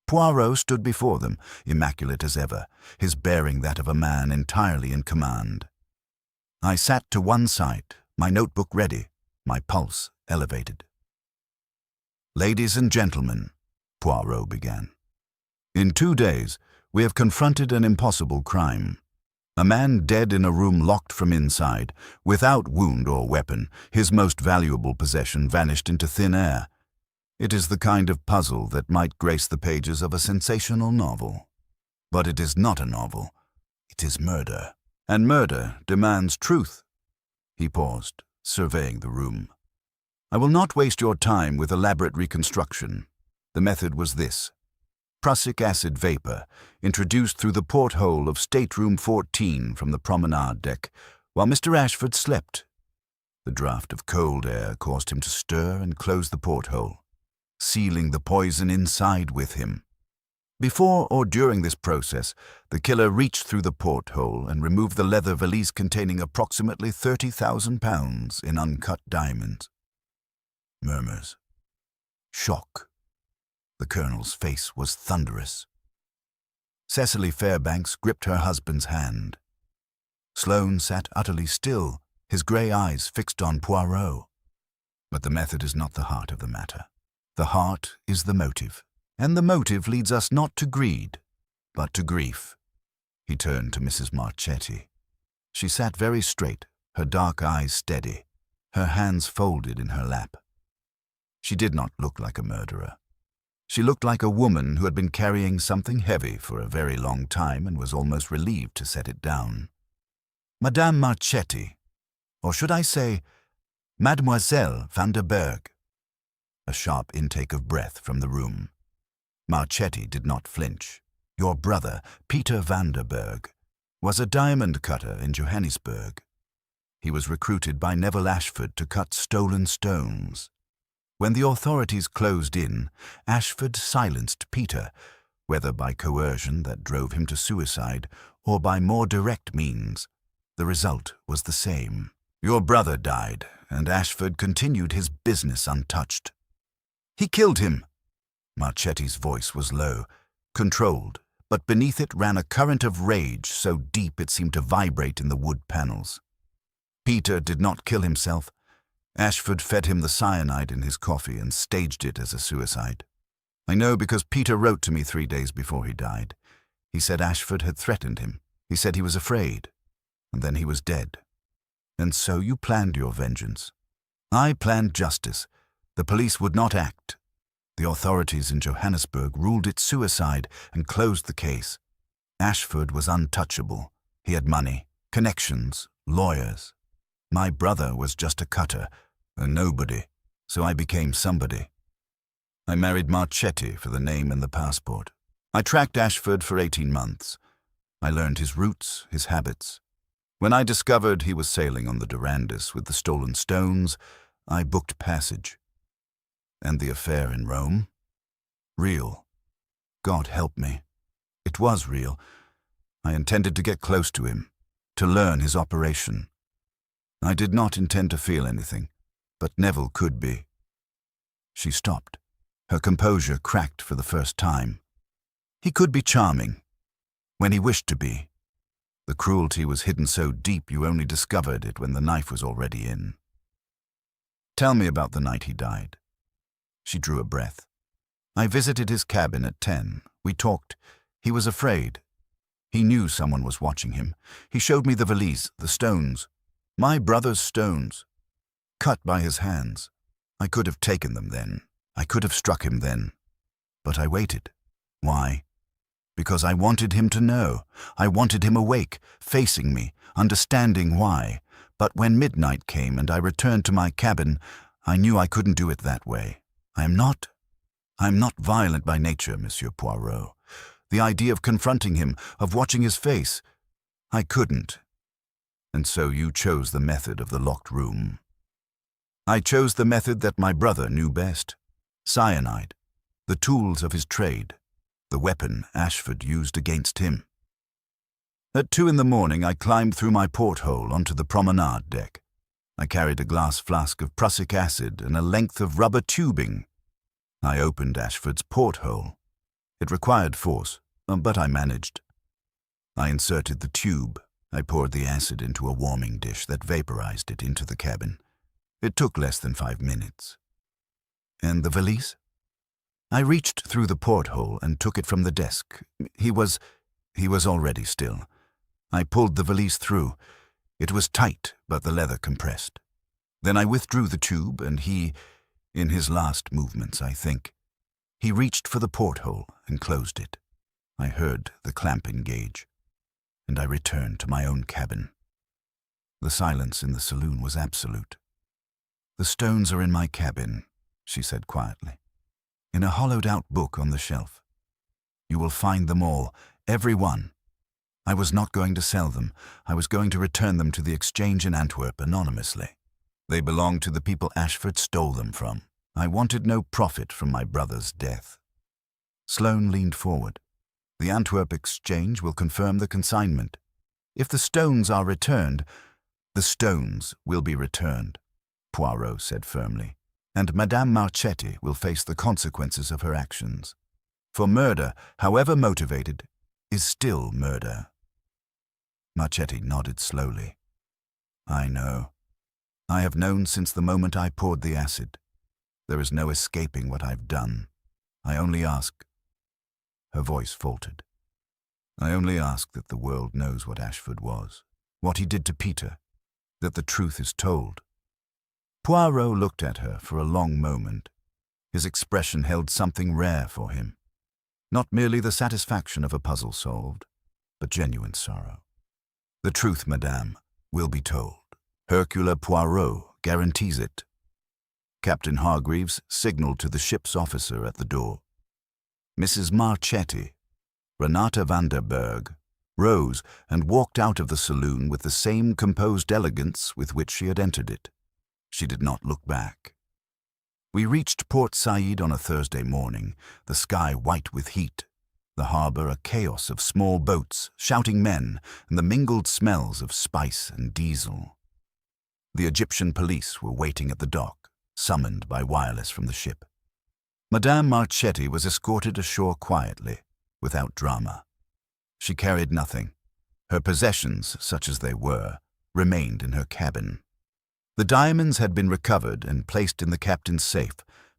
Poirot stood before them, immaculate as ever, his bearing that of a man entirely in command. I sat to one side, my notebook ready, my pulse elevated. "Ladies and gentlemen," Poirot began, "in 2 days we have confronted an impossible crime. A man dead in a room locked from inside, without wound or weapon, his most valuable possession vanished into thin air. It is the kind of puzzle that might grace the pages of a sensational novel. But it is not a novel. It is murder. And murder demands truth." He paused, surveying the room. "I will not waste your time with elaborate reconstruction. The method was this. Prussic acid vapor, introduced through the porthole of stateroom 14 from the promenade deck, while Mr. Ashford slept. The draught of cold air caused him to stir and close the porthole, sealing the poison inside with him. Before or during this process, the killer reached through the porthole and removed the leather valise containing approximately £30,000 in uncut diamonds." Murmurs. Shock. The Colonel's face was thunderous. Cecily Fairbanks gripped her husband's hand. Sloane sat utterly still, his grey eyes fixed on Poirot. But the method is not the heart of the matter. The heart is the motive, and the motive leads us not to greed, but to grief. He turned to Mrs. Marchetti. She sat very straight, her dark eyes steady, her hands folded in her lap. She did not look like a murderer. She looked like a woman who had been carrying something heavy for a very long time and was almost relieved to set it down. "Madame Marchetti, or should I say, Mademoiselle van der Berg." A sharp intake of breath from the room. Marchetti did not flinch. "Your brother, Peter van der Berg, was a diamond cutter in Johannesburg. He was recruited by Neville Ashford to cut stolen stones. When the authorities closed in, Ashford silenced Peter, whether by coercion that drove him to suicide or by more direct means. The result was the same. Your brother died, and Ashford continued his business untouched." "He killed him." Marchetti's voice was low, controlled, but beneath it ran a current of rage so deep it seemed to vibrate in the wood panels. "Peter did not kill himself. Ashford fed him the cyanide in his coffee and staged it as a suicide. I know because Peter wrote to me 3 days before he died. He said Ashford had threatened him. He said he was afraid. And then he was dead. And so you planned your vengeance. I planned justice. The police would not act. The authorities in Johannesburg ruled it suicide and closed the case. Ashford was untouchable. He had money, connections, lawyers. My brother was just a cutter, a nobody, so I became somebody. I married Marchetti for the name and the passport. I tracked Ashford for 18 months. I learned his roots, his habits. When I discovered he was sailing on the Durandus with the stolen stones, I booked passage. And the affair in Rome? Real. God help me. It was real. I intended to get close to him, to learn his operation. I did not intend to feel anything, but Neville could be. She stopped. Her composure cracked for the first time. He could be charming, when he wished to be. The cruelty was hidden so deep you only discovered it when the knife was already in. "Tell me about the night he died." She drew a breath. "I visited his cabin at 10. We talked. He was afraid. He knew someone was watching him. He showed me the valise, the stones. My brother's stones. Cut by his hands. I could have taken them then. I could have struck him then. But I waited. Why? Because I wanted him to know. I wanted him awake, facing me, understanding why. But when midnight came and I returned to my cabin, I knew I couldn't do it that way. I am not violent by nature, Monsieur Poirot. The idea of confronting him, of watching his face, I couldn't. And so you chose the method of the locked room. I chose the method that my brother knew best. Cyanide, the tools of his trade, the weapon Ashford used against him. At 2 a.m, I climbed through my porthole onto the promenade deck. I carried a glass flask of prussic acid and a length of rubber tubing. I opened Ashford's porthole. It required force, but I managed. I inserted the tube. I poured the acid into a warming dish that vaporized it into the cabin. It took less than 5 minutes. And the valise? I reached through the porthole and took it from the desk. He was already still. I pulled the valise through. It was tight, but the leather compressed. Then I withdrew the tube, and he, in his last movements, I think, he reached for the porthole and closed it. I heard the clamp engage, and I returned to my own cabin. The silence in the saloon was absolute. "The stones are in my cabin," she said quietly, "in a hollowed-out book on the shelf. You will find them all, every one. I was not going to sell them. I was going to return them to the exchange in Antwerp anonymously. They belonged to the people Ashford stole them from. I wanted no profit from my brother's death." Sloane leaned forward. "The Antwerp exchange will confirm the consignment. If the stones are returned, the stones will be returned," Poirot said firmly, "and Madame Marchetti will face the consequences of her actions. For murder, however motivated, is still murder." Marchetti nodded slowly. "I know. I have known since the moment I poured the acid. There is no escaping what I've done. I only ask—" Her voice faltered. "I only ask that the world knows what Ashford was, what he did to Peter, that the truth is told." Poirot looked at her for a long moment. His expression held something rare for him. Not merely the satisfaction of a puzzle solved, but genuine sorrow. "The truth, madame, will be told. Hercule Poirot guarantees it." Captain Hargreaves signaled to the ship's officer at the door. Mrs. Marchetti, Renata van der Berg, rose and walked out of the saloon with the same composed elegance with which she had entered it. She did not look back. We reached Port Said on a Thursday morning, the sky white with heat, the harbor a chaos of small boats, shouting men, and the mingled smells of spice and diesel. The Egyptian police were waiting at the dock, summoned by wireless from the ship. Madame Marchetti was escorted ashore quietly, without drama. She carried nothing. Her possessions, such as they were, remained in her cabin. The diamonds had been recovered and placed in the captain's safe,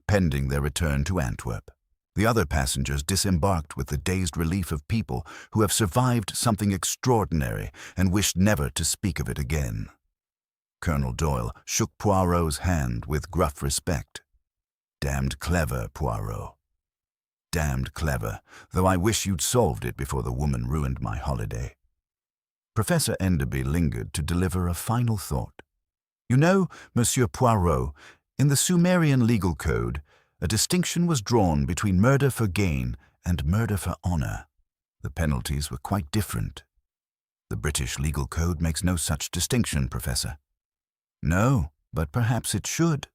pending their return to Antwerp. The other passengers disembarked with the dazed relief of people who have survived something extraordinary and wished never to speak of it again. Colonel Doyle shook Poirot's hand with gruff respect. "Damned clever, Poirot. Damned clever, though I wish you'd solved it before the woman ruined my holiday." Professor Enderby lingered to deliver a final thought. "You know, Monsieur Poirot, in the Sumerian legal code, a distinction was drawn between murder for gain and murder for honor. The penalties were quite different. The British legal code makes no such distinction, Professor." "No, but perhaps it should."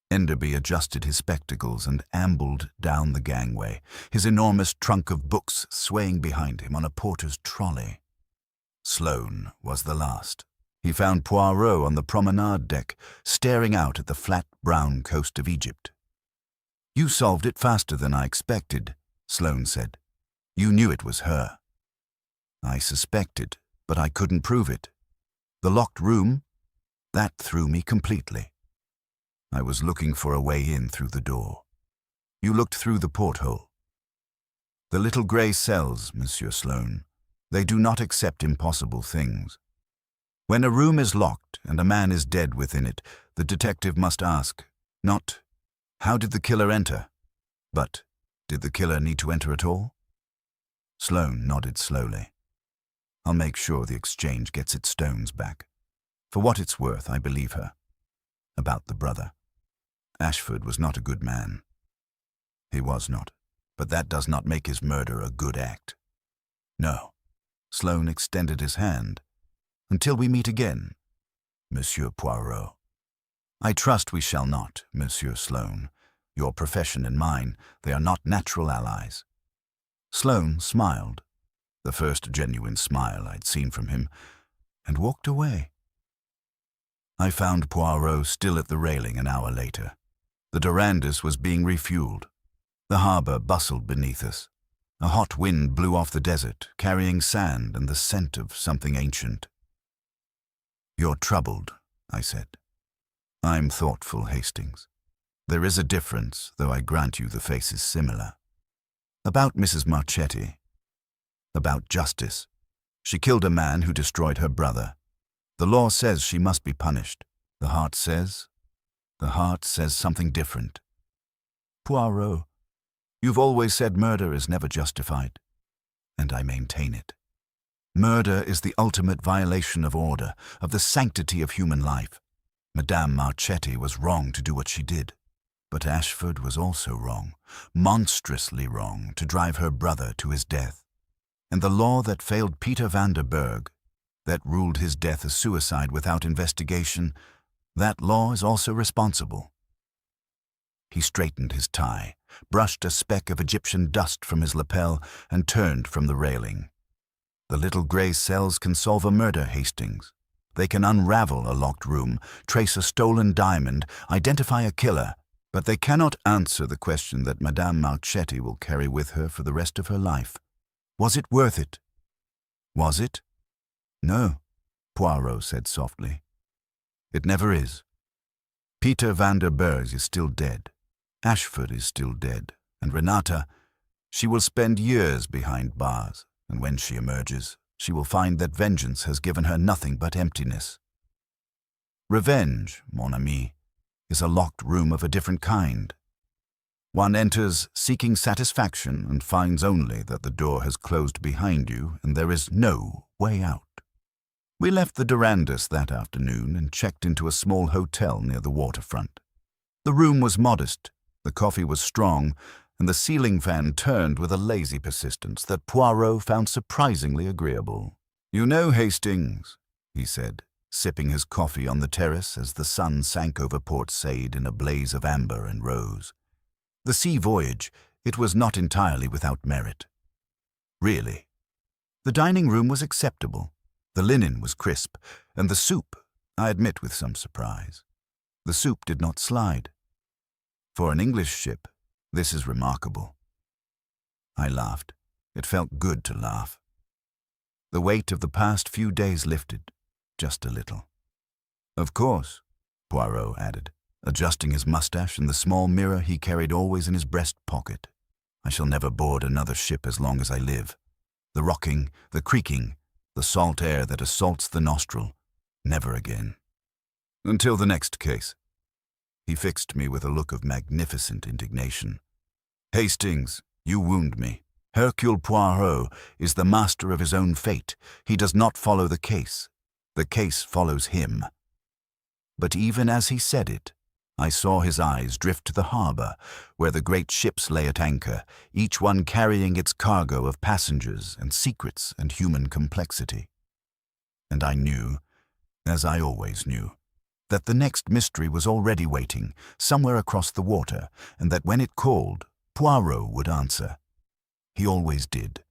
Enderby adjusted his spectacles and ambled down the gangway, his enormous trunk of books swaying behind him on a porter's trolley. Sloane was the last. He found Poirot on the promenade deck, staring out at the flat brown coast of Egypt. "You solved it faster than I expected," Sloane said. "You knew it was her." "I suspected, but I couldn't prove it. The locked room? That threw me completely. I was looking for a way in through the door. You looked through the porthole. The little grey cells, Monsieur Sloane, they do not accept impossible things. When a room is locked and a man is dead within it, the detective must ask, Not, how did the killer enter? But, did the killer need to enter at all? Sloane nodded slowly. I'll make sure the exchange gets its stones back. For what it's worth, I believe her. About the brother. Ashford was not a good man. He was not, but that does not make his murder a good act. No. Sloane extended his hand. Until we meet again, Monsieur Poirot. I trust we shall not, Monsieur Sloane. Your profession and mine, they are not natural allies. Sloane smiled, the first genuine smile I'd seen from him, and walked away. I found Poirot still at the railing an hour later. The Durandus was being refueled. The harbor bustled beneath us. A hot wind blew off the desert, carrying sand and the scent of something ancient. You're troubled, I said. I'm thoughtful, Hastings. There is a difference, though I grant you the face is similar. About Mrs. Marchetti. About justice. She killed a man who destroyed her brother. The law says she must be punished. The heart says something different. Poirot, you've always said murder is never justified, and I maintain it. Murder is the ultimate violation of order, of the sanctity of human life. Madame Marchetti was wrong to do what she did, but Ashford was also wrong, monstrously wrong, to drive her brother to his death. And the law that failed Peter van der Berg, that ruled his death a suicide without investigation, that law is also responsible. He straightened his tie, brushed a speck of Egyptian dust from his lapel, and turned from the railing. The little gray cells can solve a murder, Hastings. They can unravel a locked room, trace a stolen diamond, identify a killer, but they cannot answer the question that Madame Marchetti will carry with her for the rest of her life. Was it worth it? Was it? No, Poirot said softly. It never is. Peter van der Berg is still dead. Ashford is still dead. And Renata, she will spend years behind bars, and when she emerges, she will find that vengeance has given her nothing but emptiness. Revenge, mon ami, is a locked room of a different kind. One enters seeking satisfaction and finds only that the door has closed behind you and there is no way out. We left the Durandus that afternoon and checked into a small hotel near the waterfront. The room was modest, the coffee was strong, and the ceiling fan turned with a lazy persistence that Poirot found surprisingly agreeable. You know, Hastings, he said, sipping his coffee on the terrace as the sun sank over Port Said in a blaze of amber and rose. The sea voyage, it was not entirely without merit. Really. The dining room was acceptable. The linen was crisp, and the soup, I admit with some surprise. The soup did not slide. For an English ship, this is remarkable. I laughed. It felt good to laugh. The weight of the past few days lifted, just a little. Of course, Poirot added, adjusting his mustache and the small mirror he carried always in his breast pocket. I shall never board another ship as long as I live. The rocking, the creaking, the salt air that assaults the nostril, never again. Until the next case. He fixed me with a look of magnificent indignation. Hastings, you wound me. Hercule Poirot is the master of his own fate. He does not follow the case. The case follows him. But even as he said it, I saw his eyes drift to the harbor, where the great ships lay at anchor, each one carrying its cargo of passengers and secrets and human complexity. And I knew, as I always knew, that the next mystery was already waiting, somewhere across the water, and that when it called, Poirot would answer. He always did.